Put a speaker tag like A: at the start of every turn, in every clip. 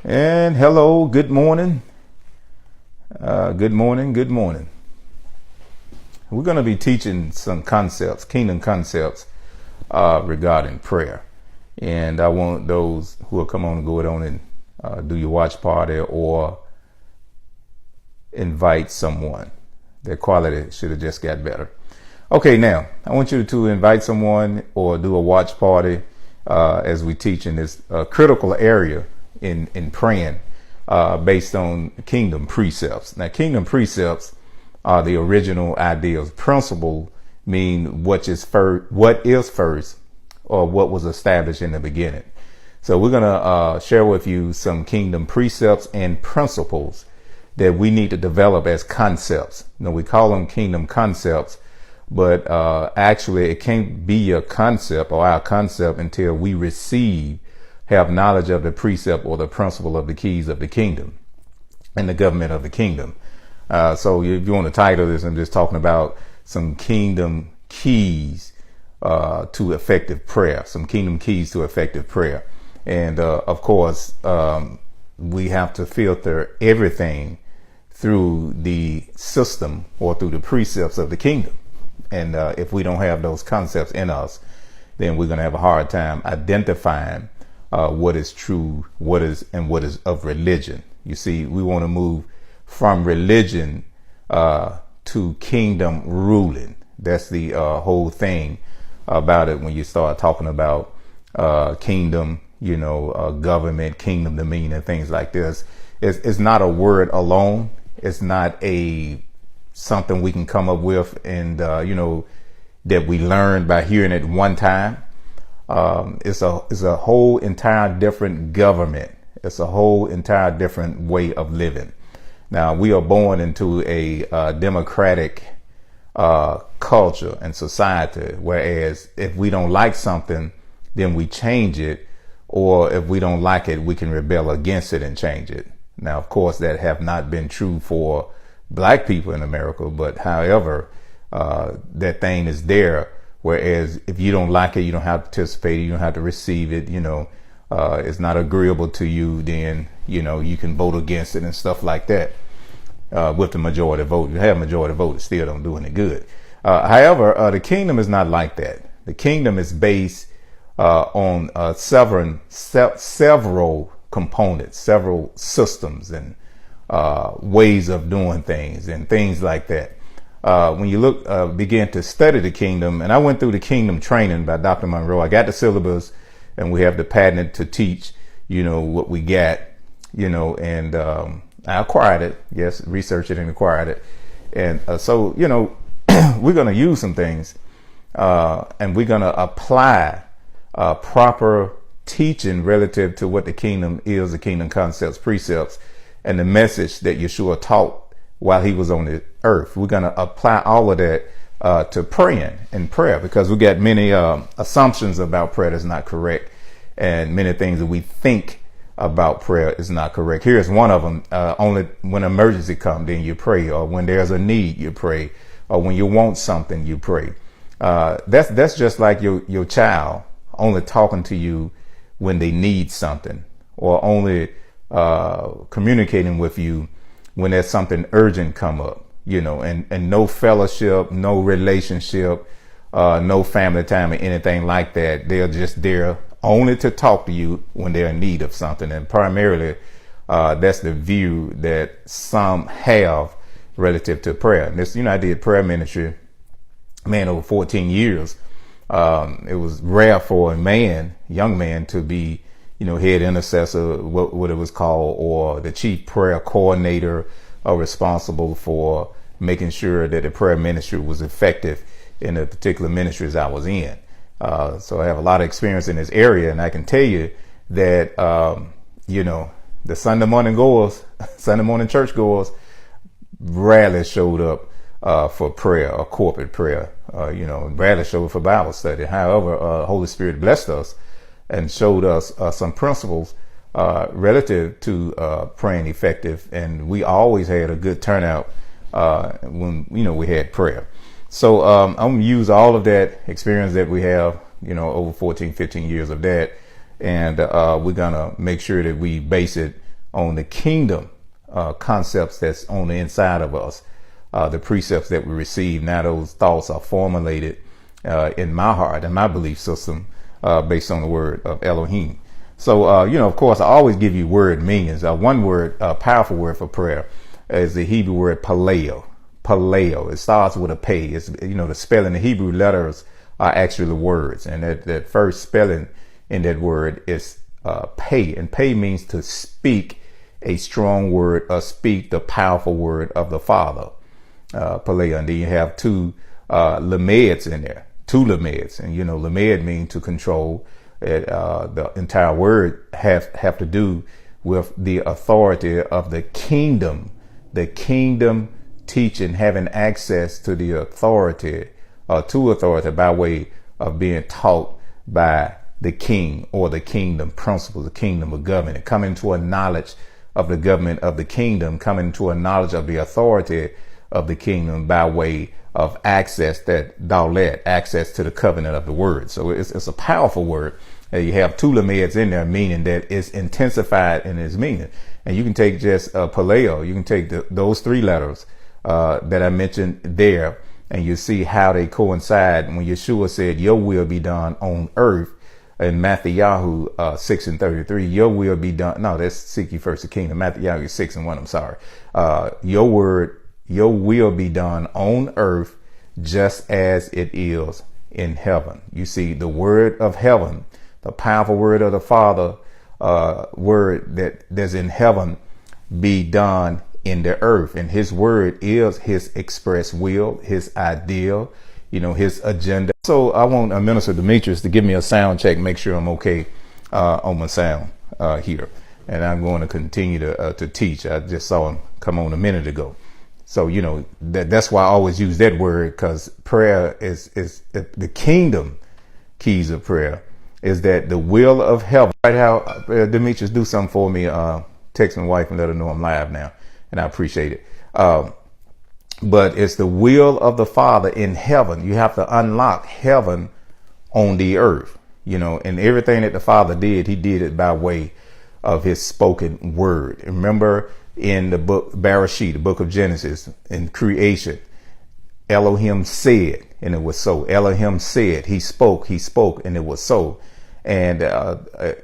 A: And hello, good morning. Good morning. Good morning. We're going to be teaching some concepts, kingdom concepts, regarding prayer. And I want those who will come on and go on and do your watch party or invite someone. Their quality should have just got better. Okay, now I want you to invite someone or do a watch party as we teach in this critical area in praying based on kingdom precepts. Now, kingdom precepts are the original ideas. Principle mean what is first, or what was established in the beginning. So we're going to share with you some kingdom precepts and principles that we need to develop as concepts. We call them kingdom concepts, but actually it can't be a concept or our concept until we have knowledge of the precept or the principle of the keys of the kingdom and the government of the kingdom. So if you want to title this, I'm just talking about some kingdom keys to effective prayer, some kingdom keys to effective prayer. And of course, we have to filter everything through the system or through the precepts of the kingdom. And if we don't have those concepts in us, then we're going to have a hard time identifying what is true, what is of religion. You see, we want to move from religion to kingdom ruling. That's the whole thing about it when you start talking about kingdom, government, kingdom dominion, and things like this. It's not a word alone. It's not something we can come up with and that we learned by hearing it one time. It's a whole entire different government. It's a whole entire different way of living. Now, we are born into a democratic culture and society, whereas if we don't like something, then we change it, or if we don't like it, we can rebel against it and change it. Now, of course, that have not been true for black people in America, but however, that thing is there. Whereas if you don't like it, you don't have to participate, you don't have to receive it, it's not agreeable to you, then, you can vote against it and stuff like that. With the majority vote, you have majority vote, it still don't do any good. However, the kingdom is not like that. The kingdom is based on several components, several systems and ways of doing things and things like that. When you begin to study the kingdom, and I went through the kingdom training by Dr. Monroe. I got the syllabus, and we have the patent to teach, what we got, and I acquired it. Yes, researched it and acquired it. And so, we're going to use some things, and we're going to apply proper teaching relative to what the kingdom is, the kingdom concepts, precepts, and the message that Yeshua taught while he was on the earth. We're going to apply all of that to praying and prayer, because we got many assumptions about prayer that's not correct, and many things that we think about prayer is not correct. Here's one of them. Only when emergency comes, then you pray, or when there's a need, you pray, or when you want something, you pray. That's just like your child only talking to you when they need something, or only communicating with you when there's something urgent come up, and no fellowship, no relationship, no family time or anything like that. They're just there only to talk to you when they're in need of something. And primarily, that's the view that some have relative to prayer. And this, I did prayer ministry, over 14 years. It was rare for a young man to be, head intercessor, what it was called, or the chief prayer coordinator, responsible for making sure that the prayer ministry was effective in the particular ministries I was in. So I have a lot of experience in this area, and I can tell you that, the Sunday morning church goers rarely showed up for prayer or corporate prayer, rarely showed up for Bible study. However, Holy Spirit blessed us and showed us some principles relative to praying effective, and we always had a good turnout when we had prayer. So I'm going to use all of that experience that we have, over 14, 15 years of that, and we're going to make sure that we base it on the kingdom concepts that's on the inside of us, the precepts that we receive. Now those thoughts are formulated in my heart and my belief system based on the word of Elohim. So, of course, I always give you word meanings. One word, powerful word for prayer is the Hebrew word paleo. Paleo. It starts with a pay. It's, the spelling, the Hebrew letters are actually words. And that first spelling in that word is pay. And pay means to speak a strong word or speak the powerful word of the Father. Paleo. And then you have two lameds in there. Two lameds. And, lamed means to control. The entire word have to do with the authority of the kingdom teaching, having access to the authority, by way of being taught by the king or the kingdom principles, the kingdom of government, coming to a knowledge of the government of the kingdom, coming to a knowledge of the authority of the kingdom by way of access, that daulet, access to the covenant of the word. So it's a powerful word. You have two lameds in there, meaning that it's intensified in its meaning. And you can take just paleo, you can take those three letters that I mentioned there, and you see how they coincide. When Yeshua said, your will be done on earth, in Matthew 6:33, your will be done. No, that's seek ye first the kingdom. Matthew 6:1, I'm sorry. Your will be done on earth just as it is in heaven. You see, the word of heaven, the powerful word of the Father, word that's in heaven, be done in the earth. And his word is his express will, his ideal, his agenda. So I want Minister Demetrius to give me a sound check, make sure I'm okay on my sound here. And I'm going to continue to teach. I just saw him come on a minute ago. So, that's why I always use that word, because prayer is the kingdom keys of prayer is that the will of heaven. Right, how Demetrius, do something for me. Text my wife and let her know I'm live now, and I appreciate it. But it's the will of the Father in heaven. You have to unlock heaven on the earth, and everything that the Father did, he did it by way of his spoken word. Remember in the book Bereshit, the book of Genesis, in creation, Elohim said, and it was so. Elohim said, he spoke, and it was so. And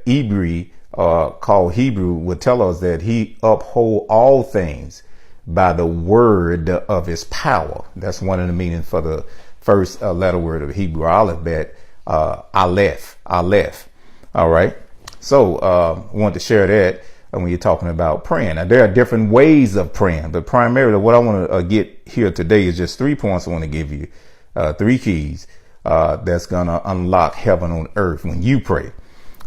A: Hebrew, called Hebrew, would tell us that he uphold all things by the word of his power. That's one of the meanings for the first letter word of Hebrew alphabet, Aleph. All right. So I want to share that when you're talking about praying. Now, there are different ways of praying, but primarily what I want to get here today is just 3 points I want to give you, 3 keys that's going to unlock heaven on earth when you pray.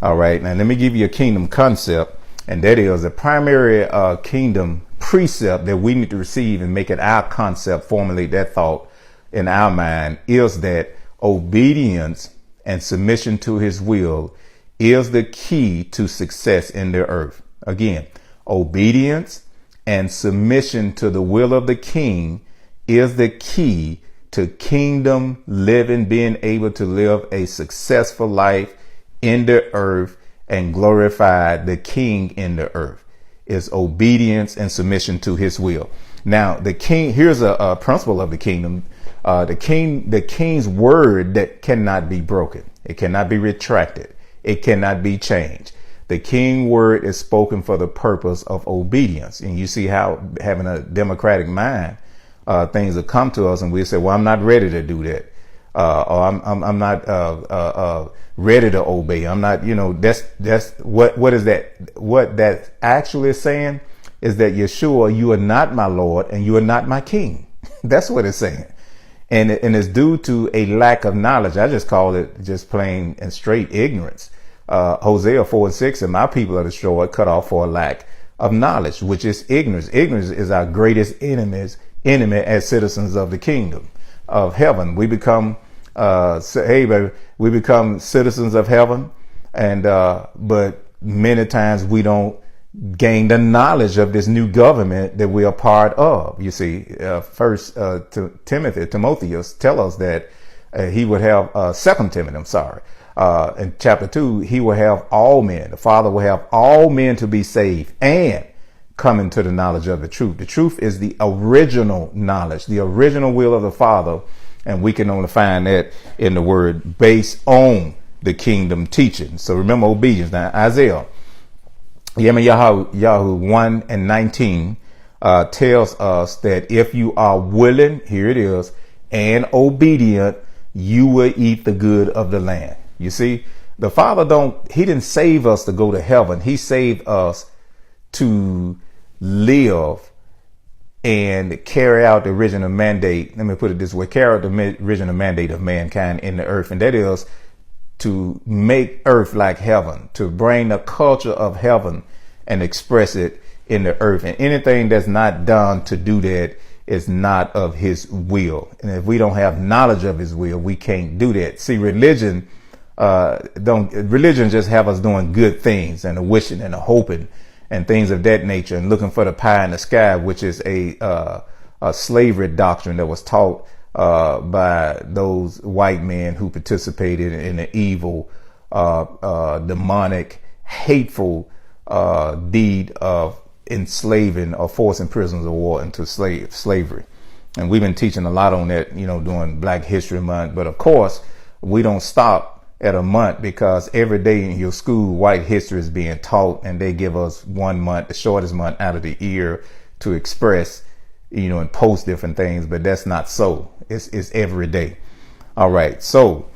A: All right. Now, let me give you a kingdom concept, and that is a primary kingdom precept that we need to receive and make it our concept, formulate that thought in our mind, is that obedience and submission to his will is the key to success in the earth. Again, obedience and submission to the will of the king is the key to kingdom living, being able to live a successful life in the earth and glorify the king in the earth. Is obedience and submission to his will. Now, the king, here's a principle of the kingdom. The king's word that cannot be broken. It cannot be retracted. It cannot be changed. The king word is spoken for the purpose of obedience. And you see how, having a democratic mind, things will come to us and we say, well, I'm not ready to do that. Or I'm not ready to obey. I'm not, that's what is that? What that actually is saying is that Yeshua, you are not my Lord and you are not my king. That's what it's saying. And it's due to a lack of knowledge. I just call it just plain and straight ignorance. Hosea 4:6, and my people are destroyed, cut off for a lack of knowledge, which is ignorance. Ignorance is our greatest enemy as citizens of the kingdom of heaven. We become, we become citizens of heaven, and but many times we don't gain the knowledge of this new government that we are part of. You see, first Timotheus tell us that he would have 2 Timothy. I'm sorry. In chapter 2, he will have all men. The Father will have all men to be saved and coming to the knowledge of the truth. The truth is the original knowledge, the original will of the Father. And we can only find that in the word based on the kingdom teaching. So remember obedience. Now, Isaiah, Yahoo 1 and 19 tells us that if you are willing, here it is, and obedient, you will eat the good of the land. You see, the Father he didn't save us to go to heaven. He saved us to live and carry out the original mandate. Let me put it this way, carry out the original mandate of mankind in the earth. And that is to make earth like heaven, to bring the culture of heaven and express it in the earth. And anything that's not done to do that is not of his will. And if we don't have knowledge of his will, we can't do that. See, religion just have us doing good things and a wishing and a hoping and things of that nature, and looking for the pie in the sky, which is a slavery doctrine that was taught by those white men who participated in the evil, demonic, hateful deed of enslaving or forcing prisoners of war into slavery. And we've been teaching a lot on that, during Black History Month. But of course, we don't stop at a month, because every day in your school, white history is being taught, and they give us 1 month, the shortest month out of the year, to express, and post different things. But that's not so. It's every day. All right. So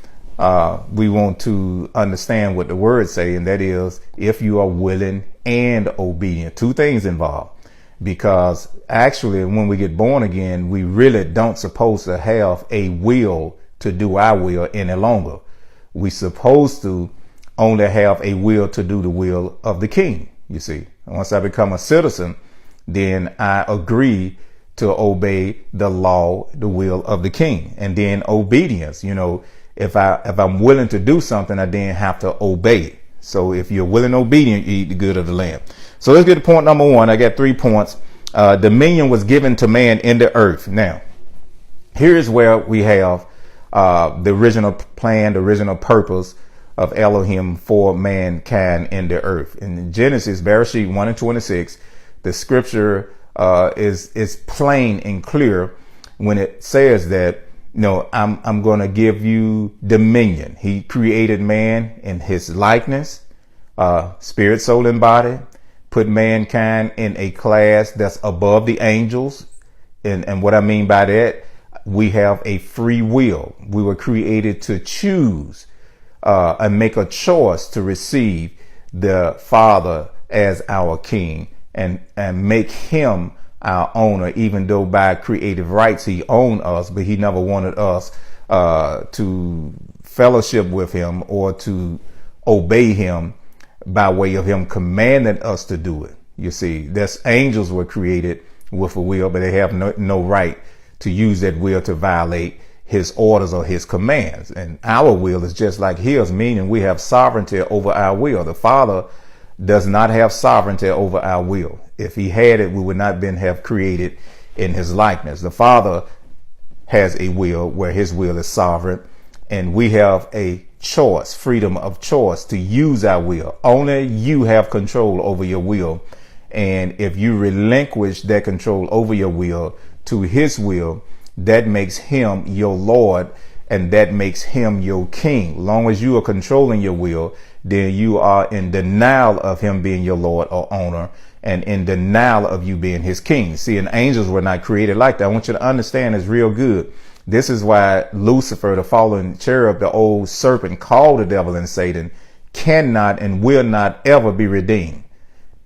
A: we want to understand what the words say, and that is, if you are willing and obedient. Two things involved, because actually when we get born again, we really don't supposed to have a will to do our will any longer. We supposed to only have a will to do the will of the king. You see, once I become a citizen, then I agree to obey the law, the will of the king. And then obedience, if I'm willing to do something, I then have to obey. So if you're willing and obedient, you eat the good of the land. So let's get to point number 1. I got 3 points. Dominion was given to man in the earth. Now, here is where we have the original plan, the original purpose of Elohim for mankind in the earth. In Genesis, Bereshit 1 and 26, the scripture is plain and clear when it says that, I'm going to give you dominion. He created man in his likeness, spirit, soul, and body, put mankind in a class that's above the angels. And what I mean by that, we have a free will. We were created to choose and make a choice to receive the Father as our King and make him our owner, even though by creative rights he owned us, but he never wanted us to fellowship with him or to obey him by way of him commanding us to do it. You see, angels were created with a will, but they have no right to use that will to violate his orders or his commands. And our will is just like his, meaning we have sovereignty over our will. The Father does not have sovereignty over our will. If he had it, we would not have created in his likeness. The Father has a will where his will is sovereign, and we have a choice, freedom of choice to use our will. Only you have control over your will. And if you relinquish that control over your will to his will, that makes him your Lord, and that makes him your king. Long as you are controlling your will, then you are in denial of him being your Lord or owner, and in denial of you being his king. See, and angels were not created like that. I want you to understand it's real good. This is why Lucifer, the fallen cherub, the old serpent called the devil and Satan, cannot and will not ever be redeemed,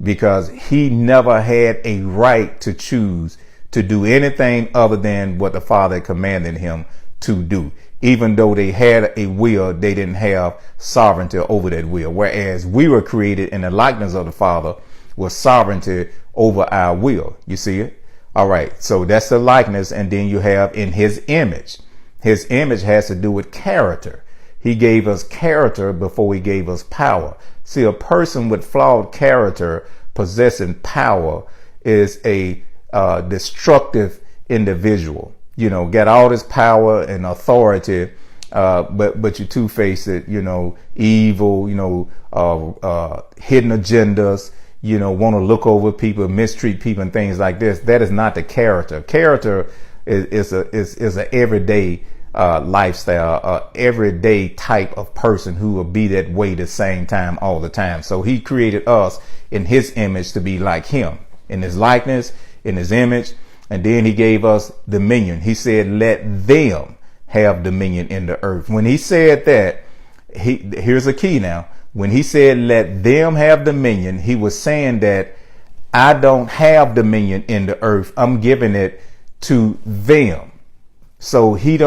A: because he never had a right to choose to do anything other than what the Father commanded him to do. Even though they had a will, they didn't have sovereignty over that will. Whereas we were created in the likeness of the Father with sovereignty over our will. You see it? All right. So that's the likeness. And then you have in his image. His image has to do with character. He gave us character before he gave us power. See, a person with flawed character possessing power is a destructive individual. Got all this power and authority, but you two-faced it, evil, hidden agendas, want to look over people, mistreat people and things like this. That is not the character. Character is a everyday lifestyle, everyday type of person who will be that way the same time all the time. So he created us in his image to be like him, in his likeness, in his image. And then he gave us dominion. He said, let them have dominion in the earth. When he said that, here's a key now. When he said, let them have dominion, he was saying that I don't have dominion in the earth. I'm giving it to them. So he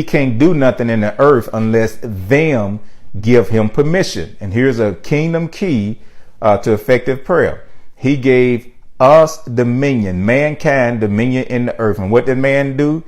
A: can't do nothing in the earth unless them give him permission. And here's a kingdom key to effective prayer. He gave us dominion, mankind dominion in the earth. And what did man do?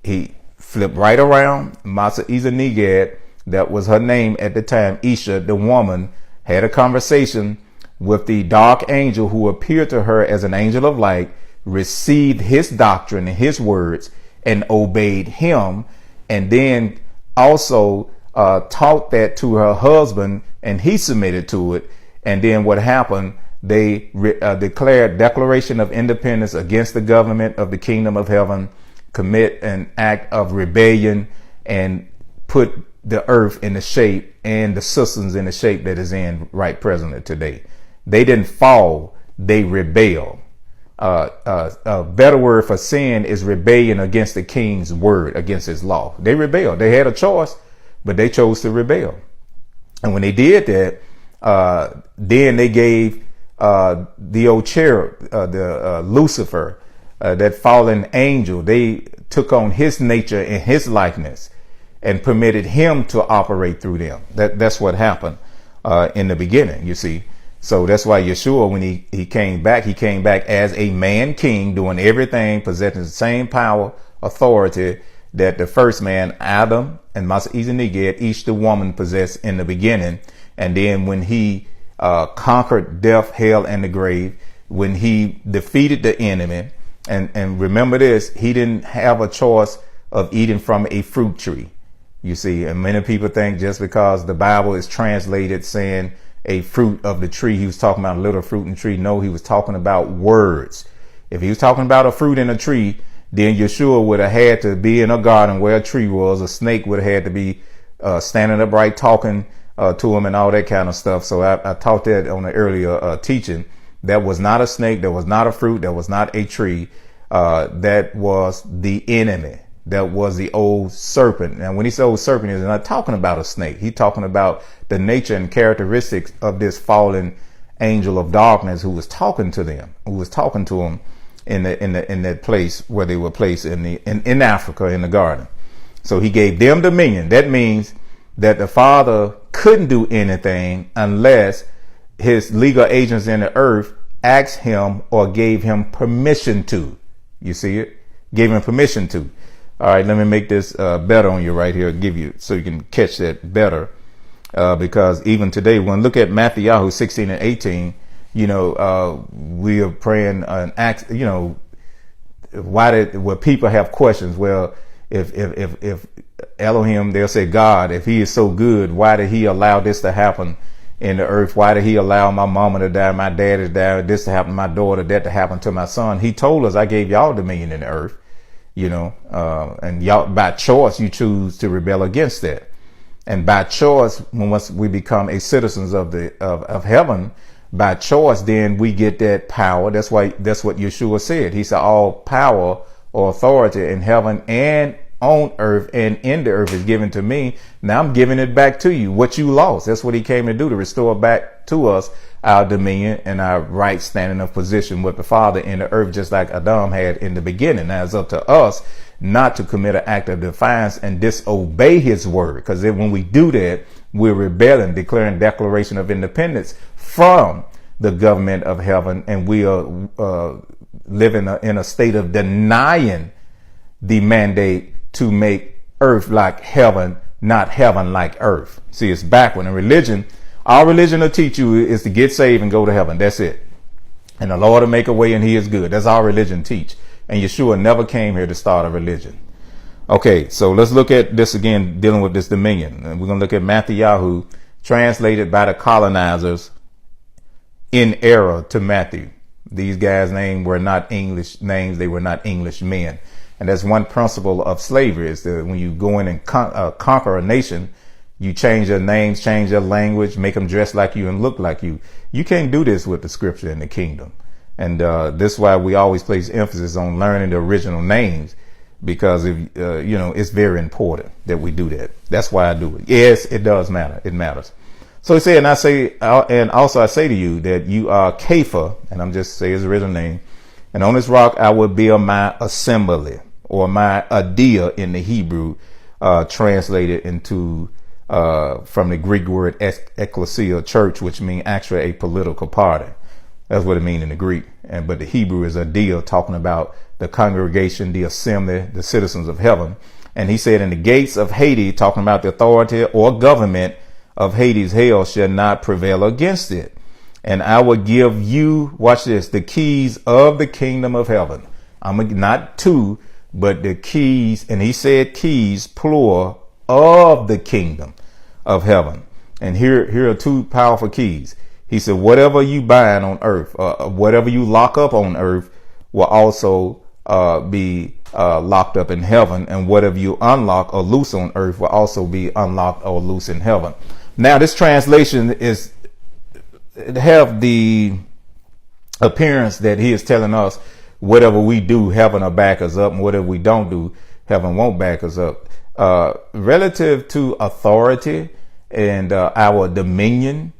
A: He flipped right around. Masa Izanigad, that was her name at the time, Isha, the woman, had a conversation with the dark angel who appeared to her as an angel of light, received his doctrine and his words and obeyed him, and then also taught that to her husband, and he submitted to it. And then what happened? They declared declaration of independence against the government of the kingdom of heaven, commit an act of rebellion, and put the earth in the shape and the systems in the shape that is in right presently today. They didn't fall, they rebelled. A better word for sin is rebellion against the king's word, against his law. They rebelled. They had a choice, but they chose to rebel. And when they did that, then they gave the old cherub, Lucifer, that fallen angel, they took on his nature and his likeness and permitted him to operate through them. That's what happened in the beginning, you see. So that's why Yeshua, when he came back as a man king, doing everything, possessing the same power, authority that the first man, Adam and Masa Izanigad, each the woman possessed in the beginning. And then when he conquered death, hell, and the grave, when he defeated the enemy, and remember this, he didn't have a choice of eating from a fruit tree. You see, and many people think just because the Bible is translated saying a fruit of the tree, he was talking about a little fruit in the tree. No, he was talking about words. If he was talking about a fruit in a tree, then Yeshua would have had to be in a garden where a tree was. A snake would have had to be standing upright, talking to him and all that kind of stuff. So I taught that on an earlier teaching. That was not a snake. That was not a fruit. That was not a tree. That was the enemy. That was the old serpent. And when he said old serpent, he's not talking about a snake. He's talking about the nature and characteristics of this fallen angel of darkness who was talking to them, who was talking to them in that place where they were placed in Africa in the garden. So he gave them dominion. That means that the Father couldn't do anything unless his legal agents in the earth asked him or gave him permission to. You see it? Gave him permission to. All right, let me make this better on you right here, give you so you can catch that better. Because even today, when look at Matthew 16 and 18, we are praying an act, where people have questions. Well, if Elohim, they'll say God, if he is so good, why did he allow this to happen in the earth? Why did he allow my mama to die, my dad to die, this to happen to my daughter, that to happen to my son? He told us, I gave y'all dominion in the earth. And y'all, by choice, you choose to rebel against that. And by choice, once we become a citizens of heaven, by choice, then we get that power. That's what Yeshua said. He said, all power or authority in heaven and on earth and in the earth is given to me. Now I'm giving it back to you. What you lost. That's what he came to do, to restore back to us our dominion and our right standing of position with the Father in the earth, just like Adam had in the beginning. Now it's up to us not to commit an act of defiance and disobey his word. Because when we do that, we're rebelling, declaring declaration of independence from the government of heaven. And we are living in a state of denying the mandate to make earth like heaven, not heaven like earth. See, it's backward. In religion, our religion will teach you is to get saved and go to heaven. That's it. And the Lord will make a way and he is good. That's our religion teach. And Yeshua never came here to start a religion. Okay, so let's look at this again, dealing with this dominion. And we're going to look at Matthew, translated by the colonizers in error to Matthew. These guys' names were not English names. They were not English men. And that's one principle of slavery, is that when you go in and conquer a nation, you change their names, change their language, make them dress like you and look like you. You can't do this with the scripture in the kingdom. And this is why we always place emphasis on learning the original names, because if it's very important that we do that. That's why I do it. Yes, it does matter. It matters. So he said, and I say to you that you are Kepha, and I'm just say his original name, and on this rock I will build my assembly, or my adia in the Hebrew, translated into from the Greek word ecclesia, church, which means actually a political party. That's what it means in the Greek. But the Hebrew is adia, talking about the congregation, the assembly, the citizens of heaven. And he said, in the gates of Hades, talking about the authority or government of Hades, hell shall not prevail against it. And I will give you, watch this, the keys of the kingdom of heaven. Not two, but the keys. And he said keys, plural, of the kingdom of heaven. And here are two powerful keys. He said, whatever you bind on earth, whatever you lock up on earth will also be locked up in heaven. And whatever you unlock or loose on earth will also be unlocked or loose in heaven. Now, this translation have the appearance that he is telling us whatever we do, heaven will back us up, and whatever we don't do, heaven won't back us up. Relative to authority and our dominion,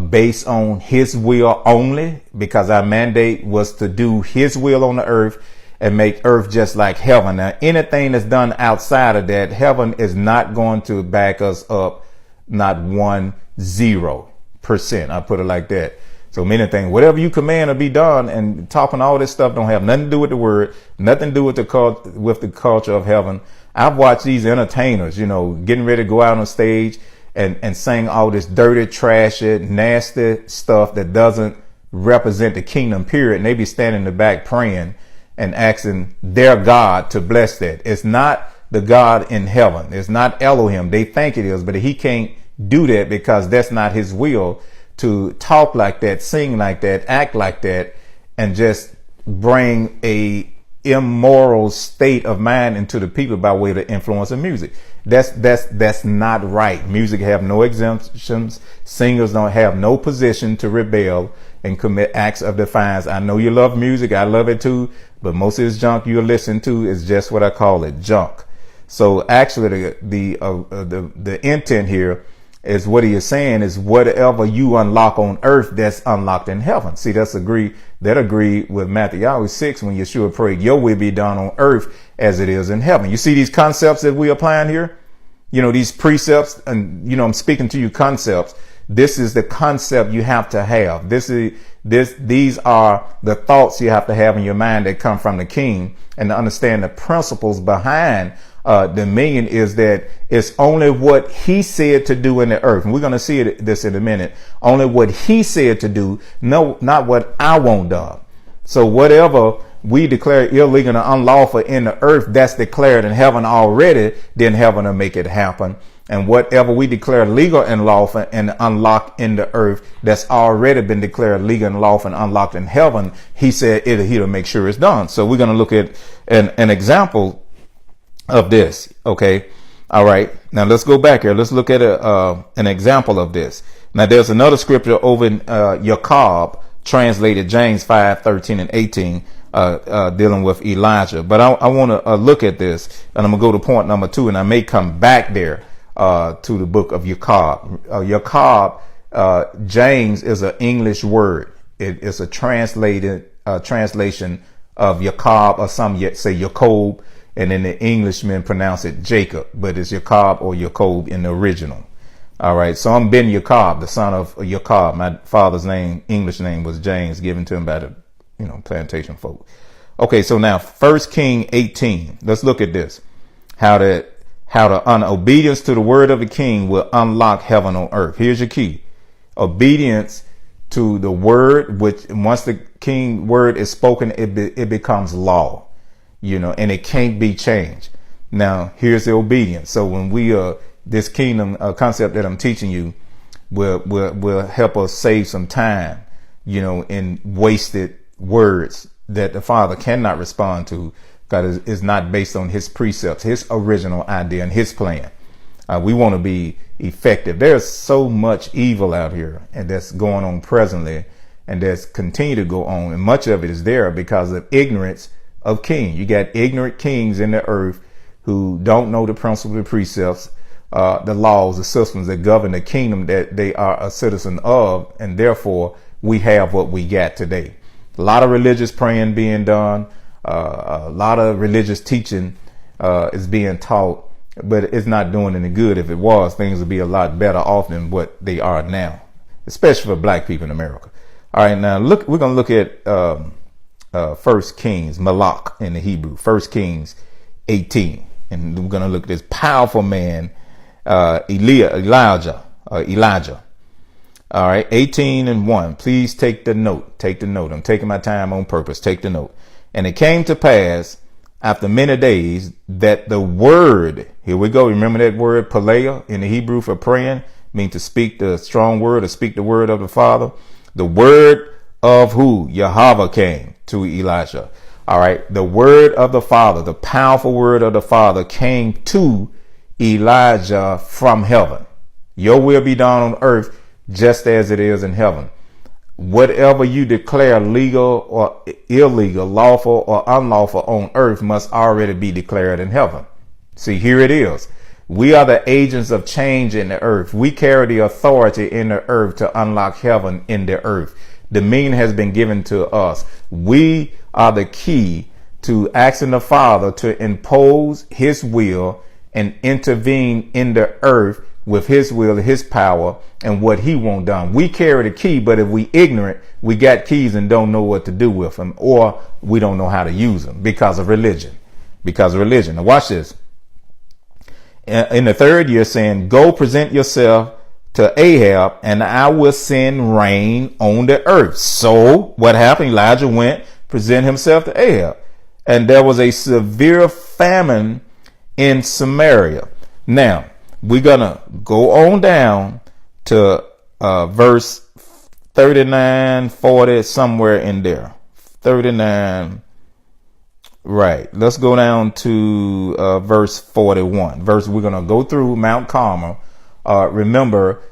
A: based on his will only, because our mandate was to do his will on the earth and make earth just like heaven. Now, anything that's done outside of that, heaven is not going to back us up, not 10%. I put it like that. So many things, whatever you command will be done, and talking all this stuff don't have nothing to do with the word, nothing to do with the culture of heaven. I've watched these entertainers, getting ready to go out on stage and sing all this dirty, trashy, nasty stuff that doesn't represent the kingdom, period. And they be standing in the back praying and asking their God to bless that. It's not the God in heaven. It's not Elohim. They think it is, but he can't do that, because that's not his will to talk like that, sing like that, act like that, and just bring a immoral state of mind into the people by way of the influence of music. That's not right. Music have no exemptions. Singers don't have no position to rebel and commit acts of defiance. I know you love music. I love it too. But most of this junk you're listening to is just what I call it, junk. So actually the intent here is, what he is saying is, whatever you unlock on earth, that's unlocked in heaven. See, that agree with Matthew 6, when Yeshua prayed, your will be done on earth as it is in heaven. You see these concepts that we applying here, these precepts, and I'm speaking to you concepts. This is the concept you have to have. These are the thoughts you have to have in your mind that come from the King, and to understand the principles behind dominion is that it's only what he said to do in the earth. And we're going to see this in a minute. Only what he said to do, no, not what I want done. So whatever we declare illegal and unlawful in the earth, that's declared in heaven already, then heaven will make it happen. And whatever we declare legal and lawful and unlock in the earth, that's already been declared legal and lawful and unlocked in heaven, he said he'll make sure it's done. So we're going to look at an example of this. Okay. All right. Now let's go back here. Let's look at an example of this. Now there's another scripture over in Jacob, translated James 5:13 and 18, dealing with Elijah. But I want to look at this, and I'm gonna go to point number 2, and I may come back there to the book of Jacob. Jacob, James is an English word. It is a translation of Jacob, or some yet say Jacob. And then the Englishmen pronounce it Jacob, but it's Jacob or Jacob in the original. All right. So I'm Ben Jacob, the son of Jacob. My father's name, English name, was James, given to him by the, plantation folk. Okay. So now 1 King 18. Let's look at this. How the unobedience to the word of the king will unlock heaven on earth. Here's your key. Obedience to the word, which once the king word is spoken, it becomes law. And it can't be changed. Now, here's the obedience. So when we this kingdom concept that I'm teaching you will help us save some time in wasted words that the Father cannot respond to, because it's not based on his precepts, his original idea and his plan. We want to be effective. There's so much evil out here, and that's going on presently, and that's continue to go on. And much of it is there because of ignorance of king. You got ignorant kings in the earth who don't know the principles, the precepts, the laws, the systems that govern the kingdom that they are a citizen of. And therefore we have what we got today. A lot of religious praying being done. A lot of religious teaching is being taught, but it's not doing any good. If it was, things would be a lot better off than what they are now, especially for black people in America. All right, now we're going to look at First Kings, Malak in the Hebrew, First Kings 18. And we're going to look at this powerful man, Elijah. All right, 18:1. Please take the note. Take the note. I'm taking my time on purpose. Take the note. And it came to pass after many days that the word, here we go. Remember that word Peleah in the Hebrew for praying, means to speak the strong word or speak the word of the Father. The word of who? Yahweh came to Elijah. All right. The word of the Father, the powerful word of the Father came to Elijah from heaven. Your will be done on earth just as it is in heaven. Whatever you declare legal or illegal, lawful or unlawful on earth must already be declared in heaven. See, here it is. We are the agents of change in the earth. We carry the authority in the earth to unlock heaven in the earth. Dominion has been given to us. We are the key to asking the Father to impose his will and intervene in the earth with his will, his power, and what he wants done. We carry the key, but if we ignorant, we got keys and don't know what to do with them, or we don't know how to use them because of religion. Now watch this. In the third year, saying, go present yourself to Ahab, and I will send rain on the earth. So what happened? Elijah went, present himself to Ahab, and there was a severe famine in Samaria. Now, we're going to go on down to verse 39, 40, somewhere in there. 39. Right. Let's go down to verse 41. We're going to go through Mount Carmel. Remember,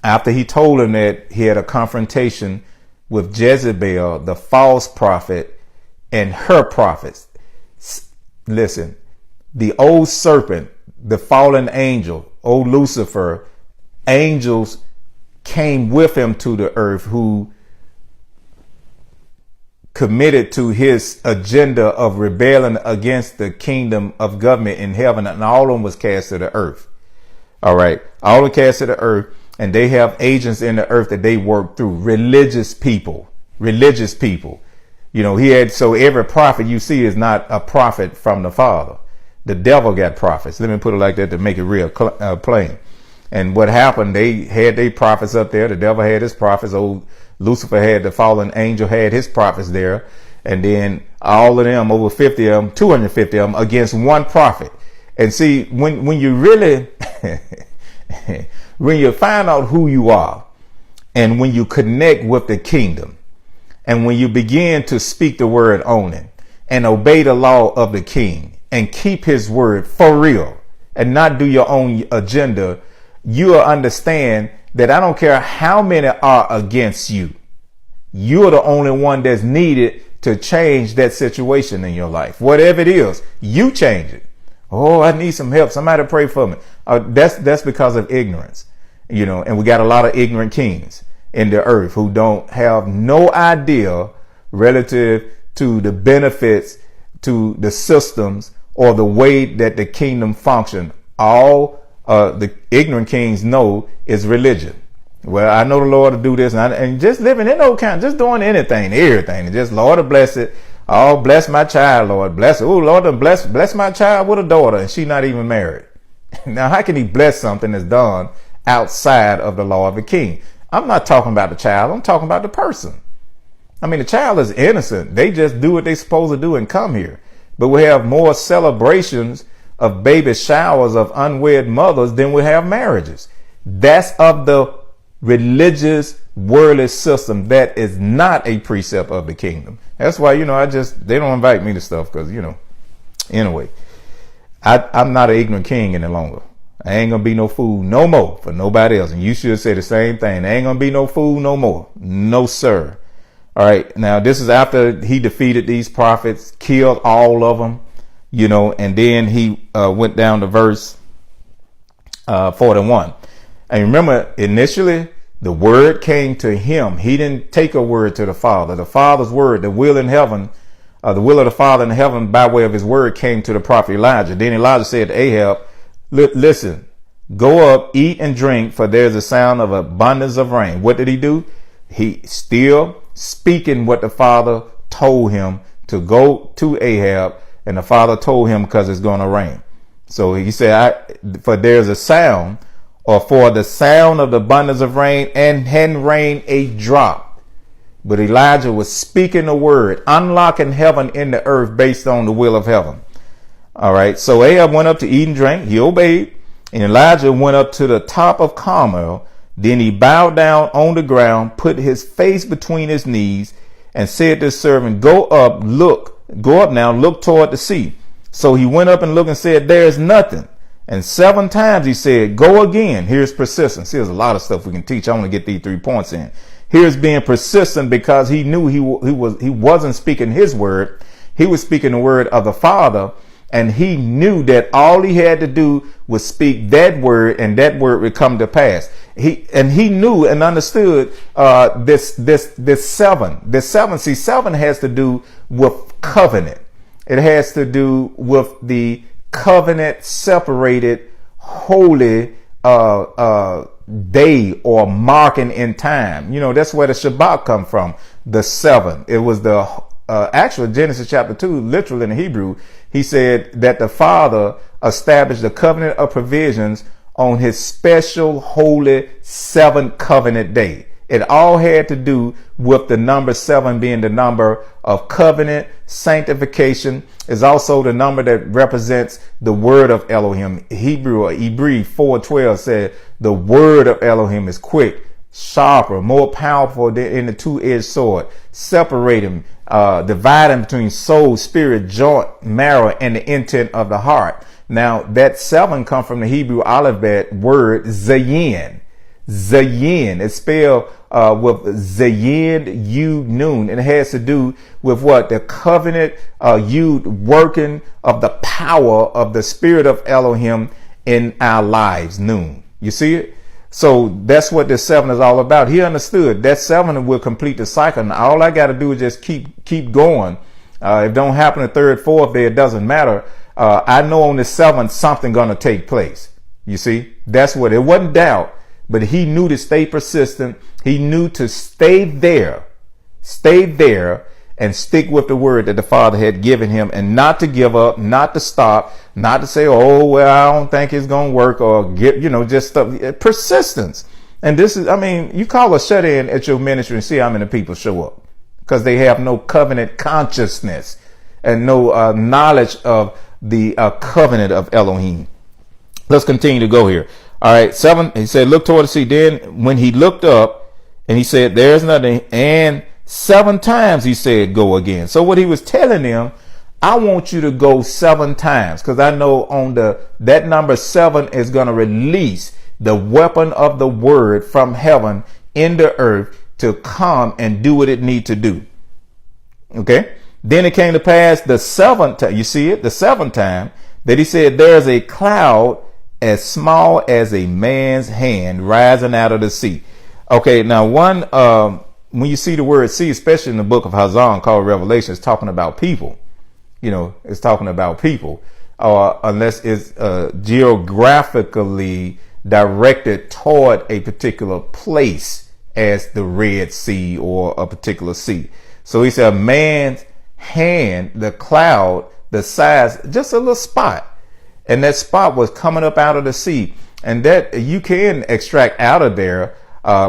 A: after he told him that he had a confrontation with Jezebel, the false prophet, and her prophets. Listen, the old serpent, the fallen angel, old Lucifer, angels came with him to the earth who committed to his agenda of rebelling against the kingdom of government in heaven, and all of them was cast to the earth. All right. All of them cast to the earth, and they have agents in the earth that they work through. Religious people. He had, so every prophet you see is not a prophet from the Father. The devil got prophets. Let me put it like that to make it real plain. And what happened, they had their prophets up there. The devil had his prophets. Old Lucifer had, the fallen angel had his prophets there. And then all of them, over 50 of them, 250 of them against one prophet. And see, when you really, when you find out who you are, and when you connect with the kingdom, and when you begin to speak the word on it and obey the law of the king and keep his word for real and not do your own agenda, you will understand that I don't care how many are against you. You're the only one that's needed to change that situation in your life. Whatever it is, you change it. Oh, I need some help. Somebody pray for me. That's because of ignorance, and we got a lot of ignorant kings in the earth who don't have no idea relative to the benefits, to the systems, or the way that the kingdom function. All the ignorant kings know is religion. Well, I know the Lord to do this, and just living in no kind, just doing anything, everything, and just Lord to bless it. Oh, bless my child, Lord, bless it. Oh, Lord, bless my child with a daughter, and she not even married. Now, how can he bless something that's done outside of the law of the king? I'm not talking about the child. I'm talking about the person. I mean, the child is innocent. They just do what they're supposed to do and come here. But we have more celebrations of baby showers of unwed mothers than we have marriages. That's of the religious, worldly system that is not a precept of the kingdom. That's why, they don't invite me to stuff because, anyway, I'm not an ignorant king any longer. I ain't gonna be no fool no more for nobody else. And you should say the same thing. There ain't gonna be no fool no more. No, sir. All right. Now, this is after he defeated these prophets, killed all of them, and then he went down to verse 41. And remember, initially, the word came to him. He didn't take a word to the Father. The Father's word, the will in heaven, the will of the Father in heaven by way of his word came to the prophet Elijah. Then Elijah said to Ahab, listen, go up, eat and drink, for there's a sound of abundance of rain. What did he do? He still speaking what the Father told him to go to Ahab, and the Father told him because it's going to rain. So he said, for there's a sound, or for the sound of the abundance of rain, and hadn't rained a drop. But Elijah was speaking the word, unlocking heaven in the earth based on the will of heaven. All right. So Ahab went up to eat and drink. He obeyed. And Elijah went up to the top of Carmel. Then he bowed down on the ground, put his face between his knees, and said to his servant, go up now, look toward the sea. So he went up and looked and said, there's nothing. And 7 times he said, go again. Here's persistence. Here's a lot of stuff we can teach. I want to get these 3 points in. Here's being persistent because he knew he wasn't speaking his word. He was speaking the word of the Father. And he knew that all he had to do was speak that word, and that word would come to pass. He knew and understood this 7. See, 7 has to do with covenant. It has to do with the covenant separated holy day or marking in time. That's where the Shabbat come from. The 7. It was the actual Genesis chapter 2, literal in the Hebrew. He said that the Father established the covenant of provisions on his special holy 7th covenant day. It all had to do with the number 7 being the number of covenant. Sanctification is also the number that represents the word of Elohim. Hebrew 4:12 said the word of Elohim is quick, sharper, more powerful than the 2-edged sword, separating, dividing between soul, spirit, joint, marrow, and the intent of the heart. Now, that 7 come from the Hebrew alphabet word zayin. Zayin is spelled with zayin yud nun. It has to do with what? The covenant yud working of the power of the spirit of Elohim in our lives, nun. You see it? So that's what this 7 is all about. He understood that 7 will complete the cycle. And all I got to do is just keep going. If it don't happen the 3rd, 4th day, it doesn't matter. I know on the 7th, something going to take place. You see, that's what it wasn't doubt, but he knew to stay persistent. He knew to stay there and stick with the word that the Father had given him, and not to give up, not to stop, not to say, oh, well, I don't think it's going to work, or just stuff. Persistence. And this is, you call a shut-in at your ministry and see how many people show up, because they have no covenant consciousness and no knowledge of the covenant of Elohim. Let's continue to go here. All right. 7, he said, look toward the sea. Then when he looked up and he said, there's nothing, and 7 times he said, go again. So what he was telling them, I want you to go 7 times, because I know on that number 7 is going to release the weapon of the word from heaven in the earth to come and do what it need to do. Okay. Then it came to pass the 7th time, you see it, the 7th time, that he said, there's a cloud as small as a man's hand rising out of the sea. Okay. Now when you see the word sea, especially in the book of Hazan called Revelation, it's talking about people. It's talking about people, unless it's geographically directed toward a particular place as the Red Sea or a particular sea. So he said a man's hand, the cloud, the size, just a little spot. And that spot was coming up out of the sea. And that you can extract out of there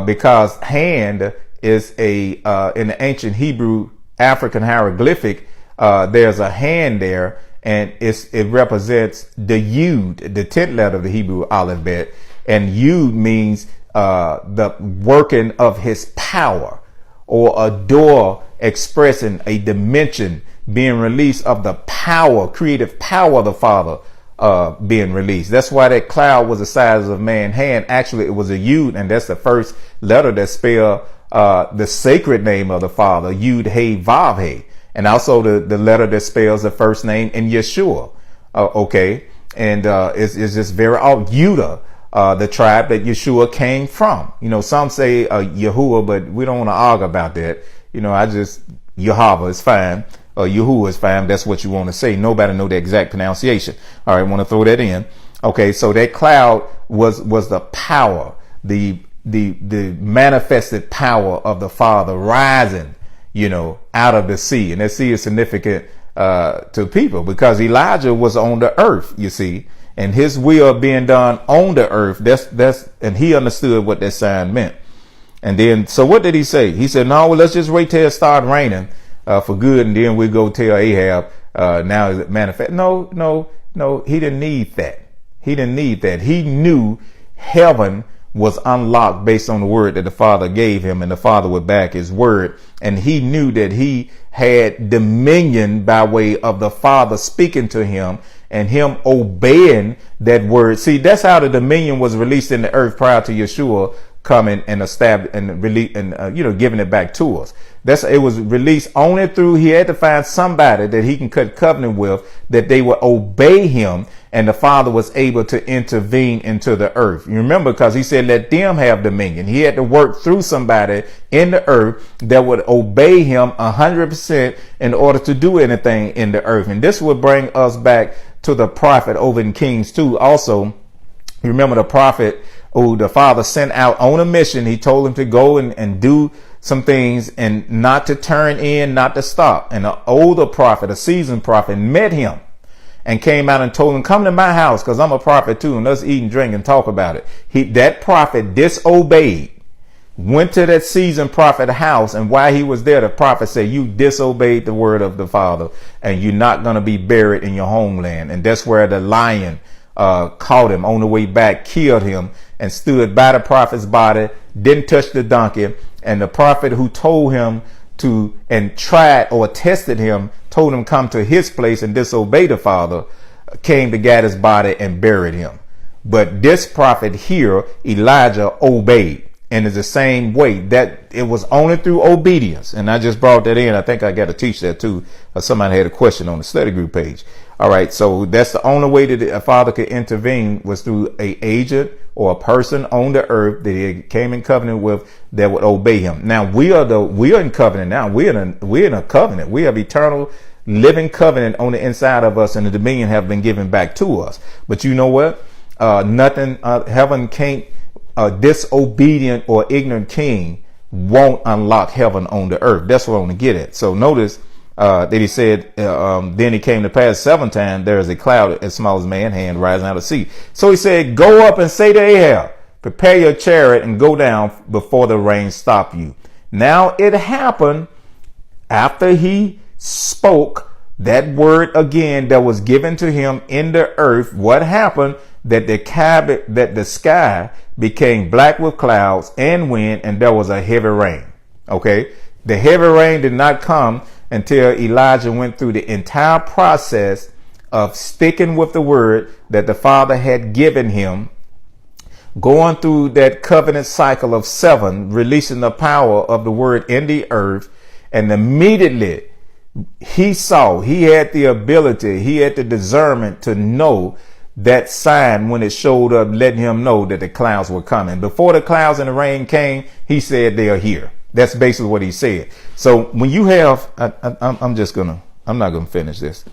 A: because hand is in the ancient Hebrew African hieroglyphic. There's a hand there, and it represents the Yud, the 10th letter of the Hebrew alphabet. And Yud means the working of his power, or a door expressing a dimension being released of the power, creative power of the Father being released. That's why that cloud was the size of man's hand. Actually, it was a Yud, and that's the first letter that spell the sacred name of the Father, Yud He Vav He, and also the letter that spells the first name in Yeshua. Okay, and it's just very odd. Judah, the tribe that Yeshua came from. You know, some say Yahuwah, but we don't want to argue about that. You know, Yahweh is fine. Yahuwah is fine. That's what you want to say. Nobody know the exact pronunciation. All right, I want to throw that in. Okay, so that cloud was the power, the manifested power of the Father rising, you know, out of the sea. And that sea is significant to people because Elijah was on the earth, you see, and his will being done on the earth. And he understood what that sign meant. And then, so what did he say? He said, no, well, let's just wait till it start raining for good, and then we go tell Ahab, now is it manifest? No, he didn't need that. He didn't need that. He knew heaven was unlocked based on the word that the Father gave him, and the Father would back his word. And he knew that he had dominion by way of the Father speaking to him and him obeying that word. See, that's how the dominion was released in the earth prior to Yeshua coming and established and release and giving it back to us. It was released only through, he had to find somebody that he can cut covenant with, that they would obey him, and the Father was able to intervene into the earth. You remember, because he said, let them have dominion. He had to work through somebody in the earth that would obey him 100% in order to do anything in the earth. And this would bring us back to the prophet over in Kings 2. Also, you remember the prophet who the Father sent out on a mission. He told him to go and do some things and not to turn in, not to stop. And an older prophet, a seasoned prophet, met him and came out and told him, come to my house, because I'm a prophet too, and let's eat and drink and talk about it. That prophet disobeyed, went to that seasoned prophet's house, and while he was there, the prophet said, you disobeyed the word of the Father, and you're not going to be buried in your homeland. And that's where the lion caught him on the way back, killed him, and stood by the prophet's body, didn't touch the donkey. And the prophet who told him to, and tried or tested him, told him come to his place and disobey the Father, came to get his body and buried him. But this prophet here, Elijah, obeyed. And it's the same way that it was only through obedience. And I just brought that in. I think I got to teach that too. Somebody had a question on the study group page. All right. So that's the only way that a father could intervene, was through a agent or a person on the earth that he came in covenant with that would obey him. Now we are in covenant now. We're in a covenant. We have eternal living covenant on the inside of us, and the dominion have been given back to us. But you know what? Heaven can't, a disobedient or ignorant king won't unlock heaven on the earth. That's what I want to get at. So notice that he said, then it came to pass 7 times, there is a cloud as small as man's hand rising out of the sea. So he said, go up and say to Ahab, prepare your chariot and go down before the rain stop you. Now it happened after he spoke that word again that was given to him in the earth. What happened? That the sky became black with clouds and wind, and there was a heavy rain. Okay. The heavy rain did not come until Elijah went through the entire process of sticking with the word that the Father had given him, going through that covenant cycle of 7, releasing the power of the word in the earth. And immediately he had the ability, he had the discernment to know that sign when it showed up, letting him know that the clouds were coming. Before the clouds and the rain came, he said they are here. That's basically what he said. So when you have, I'm not going to finish this.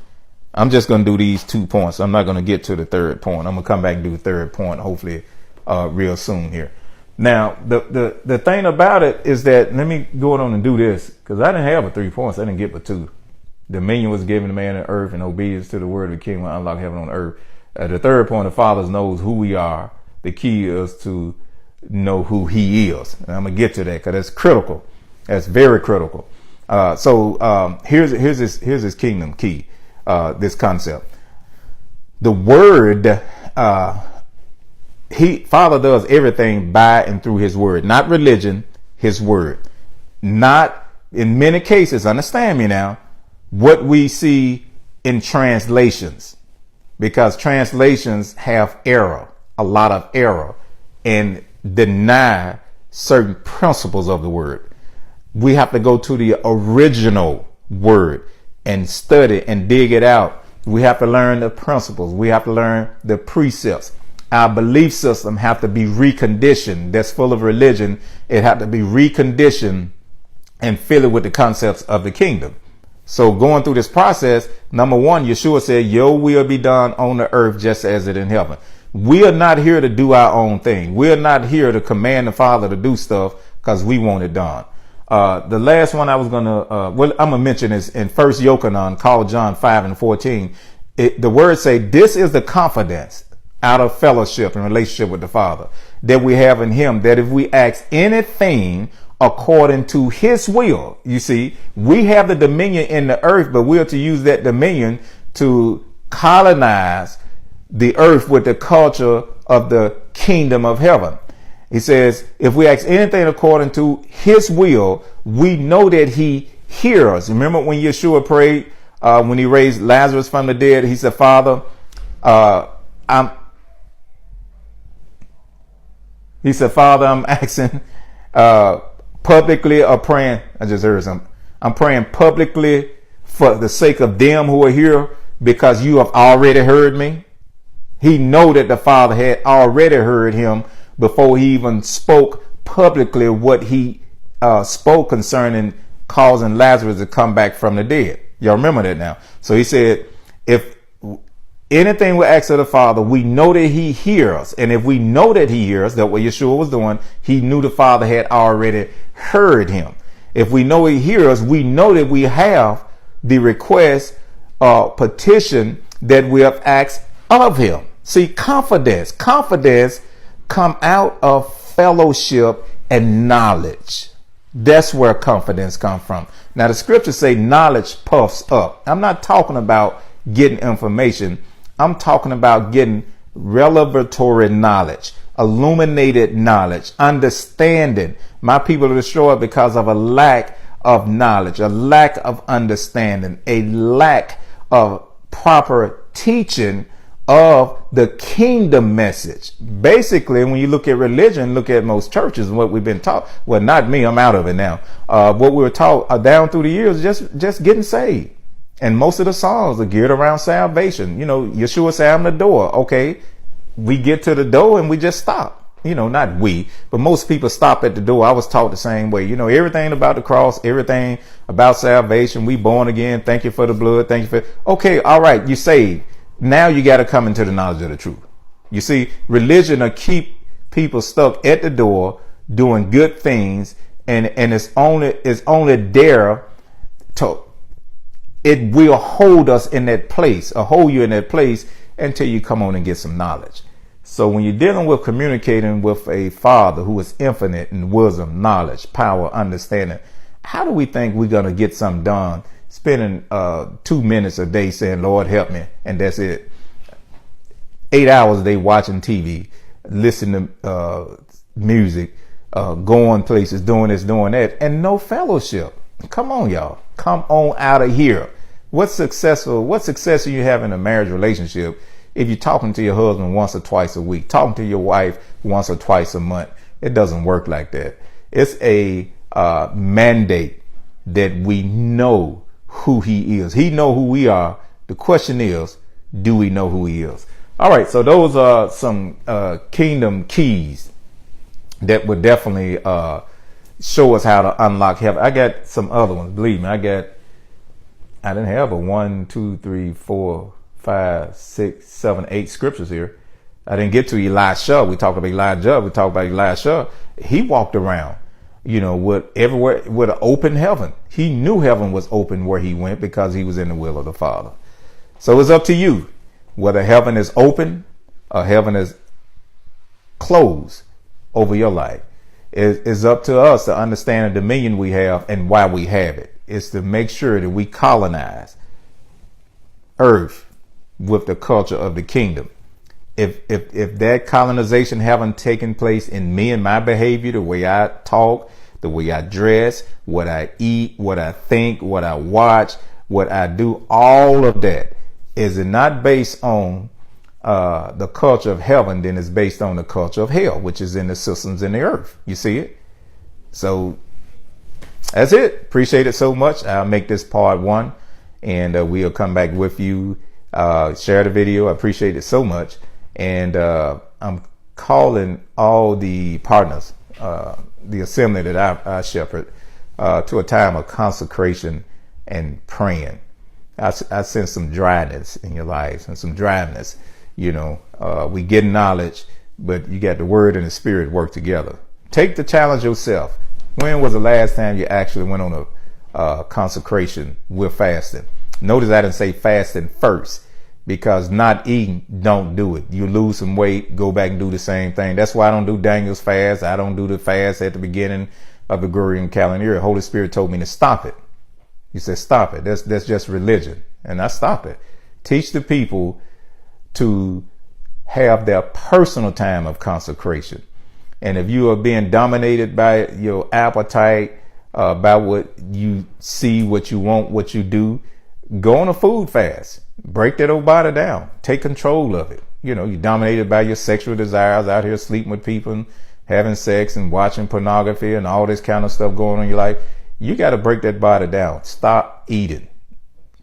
A: I'm just going to do these 2 points. I'm not going to get to the third point. I'm going to come back and do the third point, hopefully, real soon here. Now, the thing about it is that, let me go on and do this, because I didn't have 3 points. I didn't get but 2. Dominion was given to man on earth, and obedience to the word of the king will unlock heaven on earth. The third point, the Father knows who we are. The key is to know who he is. And I'm going to get to that because that's critical. That's very critical. So here's his kingdom key, this concept. The word, Father does everything by and through his word, not religion, his word. Not in many cases, understand me now, what we see in translations, because translations have error, a lot of error, and deny certain principles of the word. We have to go to the original word and study and dig it out. We have to learn the principles. We have to learn the precepts. Our belief system have to be reconditioned. That's full of religion. It have to be reconditioned and fill it with the concepts of the kingdom. So going through this process, number one, Yeshua said, your will be done on the earth just as it in heaven. We are not here to do our own thing. We're not here to command the Father to do stuff because we want it done. The last one I was going to, I'm going to mention is in 1 Yochanan, called John 5:14. The words say, this is the confidence out of fellowship and relationship with the Father that we have in him, that if we ask anything according to his will, you see, we have the dominion in the earth, but we are to use that dominion to colonize the earth with the culture of the kingdom of heaven. He says, if we ask anything according to his will, we know that he hears us. Remember when Yeshua prayed, when he raised Lazarus from the dead, he said, Father, I'm asking, publicly or praying. I just heard something. I'm praying publicly for the sake of them who are here, because you have already heard me. He know that the Father had already heard him before he even spoke publicly what he spoke concerning causing Lazarus to come back from the dead. Y'all remember that now. So he said, if anything we ask of the Father, we know that he hears us. And if we know that he hears us, that what Yeshua was doing, he knew the Father had already heard him. If we know he hears us, we know that we have the request or petition that we have asked of him. See, confidence come out of fellowship and knowledge. That's where confidence comes from. Now, the scriptures say knowledge puffs up. I'm not talking about getting information. I'm talking about getting revelatory knowledge, illuminated knowledge, understanding. My people are destroyed because of a lack of knowledge, a lack of understanding, a lack of proper teaching of the kingdom message. Basically, when you look at religion, look at most churches and what we've been taught. Well, not me, I'm out of it now. What we were taught down through the years, just getting saved. And most of the songs are geared around salvation. You know, Yeshua said, I'm the door. Okay, we get to the door and we just stop. You know, not we, but most people stop at the door. I was taught the same way. You know, everything about the cross, everything about salvation. We born again. Thank you for the blood. Thank you for. Okay, all right, you saved. Now you got to come into the knowledge of the truth. You see, religion will keep people stuck at the door doing good things, and it's only there to. It will hold us in that place, or hold you in that place until you come on and get some knowledge. So when you're dealing with communicating with a Father who is infinite in wisdom, knowledge, power, understanding, how do we think we're going to get something done spending 2 minutes a day saying, Lord, help me, and that's it? 8 hours a day watching TV, listening to music, going places, doing this, doing that, and no fellowship. Come on, y'all. Come on out of here. What success are you have in a marriage relationship if you're talking to your husband once or twice a week, talking to your wife once or twice a month? It doesn't work like that. It's a mandate that we know who he is. He know who we are. The question is, do we know who he is? All right. So those are some kingdom keys that would definitely show us how to unlock heaven. I got some other ones. Believe me, I didn't have a 1, 2, 3, 4, 5, 6, 7, 8 scriptures here. I didn't get to Elisha. We talked about Elijah. We talked about Elisha. He walked around, you know, with everywhere with an open heaven. He knew heaven was open where he went because he was in the will of the Father. So it's up to you whether heaven is open or heaven is closed over your life. It's up to us to understand the dominion we have and why we have it. It's to make sure that we colonize earth with the culture of the kingdom. if that colonization haven't taken place in me and my behavior, the way I talk, the way I dress, what I eat, what I think, what I watch, what I do, all of that, is it not based on the culture of heaven, then it's based on the culture of hell, which is in the systems in the earth. You see it? So that's it. Appreciate it so much. I'll make this part 1, and we'll come back with you. Share the video. I appreciate it so much. And I'm calling all the partners, the assembly that I shepherd, to a time of consecration and praying. I sense some dryness in your lives and some dryness. You know, we get knowledge, but you got the word and the spirit work together. Take the challenge yourself. When was the last time you actually went on a consecration with fasting? Notice I didn't say fasting first, because not eating don't do it. You lose some weight, go back and do the same thing. That's why I don't do Daniel's fast. I don't do the fast at the beginning of the Gregorian calendar. The Holy Spirit told me to stop it. He said, stop it. That's just religion. And I stop it. Teach the people to have their personal time of consecration. And if you are being dominated by your appetite, by what you see, what you want, what you do, go on a food fast. Break that old body down. Take control of it. You know, you're dominated by your sexual desires, out here sleeping with people and having sex and watching pornography and all this kind of stuff going on in your life. You got to break that body down. Stop eating.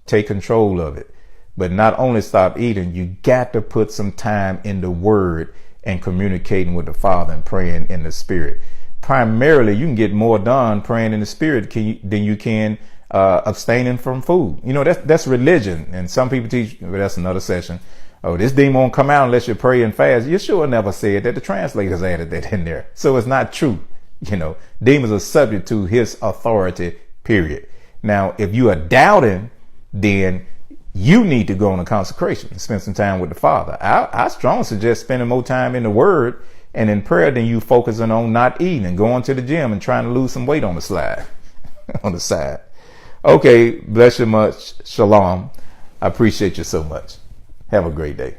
A: Take control of it. But not only stop eating, you got to put some time in the word and communicating with the Father and praying in the Spirit. Primarily, you can get more done praying in the Spirit than you can abstaining from food. You know, that's religion. And some people teach, but that's another session. Oh, this demon won't come out unless you pray and fast. Yeshua never said that. The translators added that in there. So it's not true. You know, demons are subject to his authority, period. Now, if you are doubting, then you need to go on a consecration and spend some time with the Father. I strongly suggest spending more time in the Word and in prayer than you focusing on not eating and going to the gym and trying to lose some weight on the slide, on the side. Okay, bless you much. Shalom. I appreciate you so much. Have a great day.